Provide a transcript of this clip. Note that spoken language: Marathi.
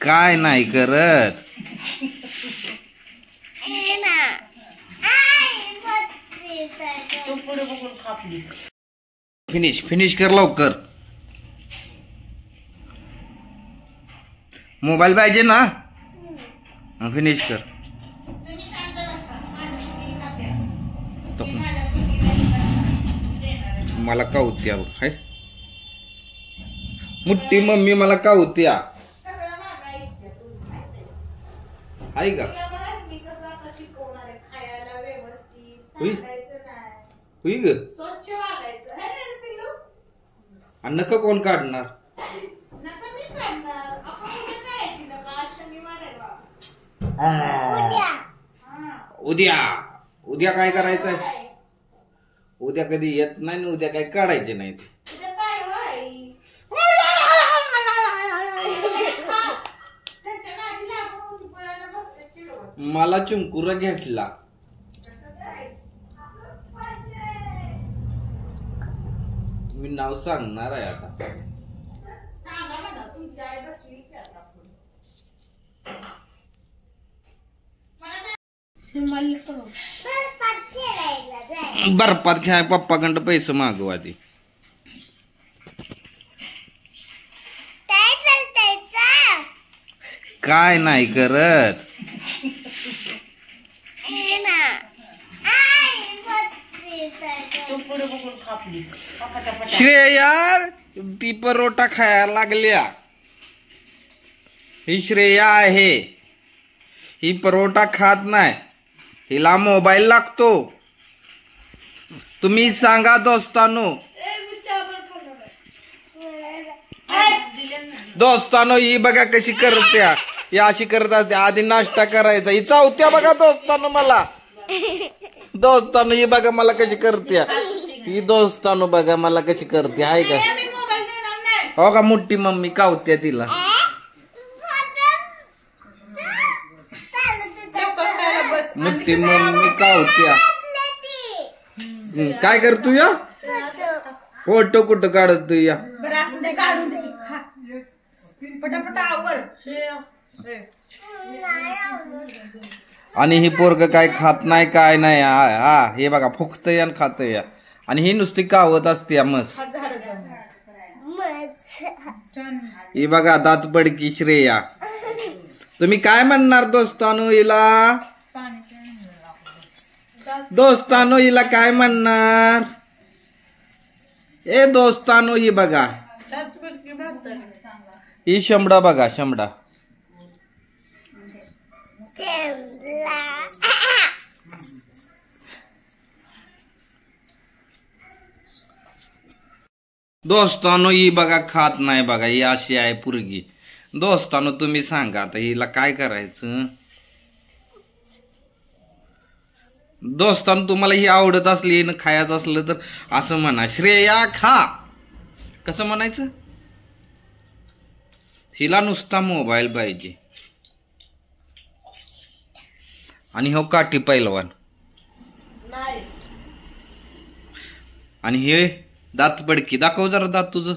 काय नाही करत. फिनिश कर लवकर. मोबाईल पाहिजे ना, फिनिश कर. मला का होत्या हाय मुठ्ठी मम्मी, मला का होत्या आहे का? हुई ग. आणि नका कोण काढणार? उद्या उद्या काय करायचंय? उद्या कधी येत नाही, उद्या काय काढायचे नाही. मला चिंकुरा घेतला. मी नाव सांगणार आहे आता. बर्फात खेळाय पप्पाकडं पैसे मागवा आधी. काय नाही करत. श्रेया ती परोटा खायला लागल्या. ही श्रेया आहे, ही परोटा खात नाही, हिला मोबाईल लागतो. तुम्ही सांगा दोस्तानो. दोस्तानो ही बघा कशी करत्या, ही अशी करत असते. आधी नाश्ता करायचा, ही चावत्या बघा दोस्तानो मला. दोस्तानो ही बघा मला कशी करत्या, ही दोस्तानो बघा मला कशी करते. आहे का? हो का मोठी मम्मी कावत्या तिला. मोठी मम्मी कावत्या. काय करतो या? फोटो कुठं काढतो या? आणि ही पोरग काय खात नाही, काय नाही. हा हे बघा फुकतय आणि खातय. आणि ही नुसती कावत असते मस्त. ही बघा दात बडकी श्रेया. तुम्ही काय म्हणणार दोस्तानो हिला? दोस्तानो हिला काय म्हणणार? ए दोस्तानो ही बघा, ही शंभडा बघा, शंभडा. दोस्तानो ही बघा खात नाही बघा. ही अशी आहे पुरगी. दोस्तानो तुम्ही सांगा आता हिला काय करायचं? दोस्तानो तुम्हाला ही आवडत असली न खायचं असलं तर असं म्हणा, श्रेया खा. कसं म्हणायचं? हिला नुसता मोबाईल पाहिजे. आणि हो काठी पैलवान. आणि हे दात पडकी. दाखव जरा दात तुझं.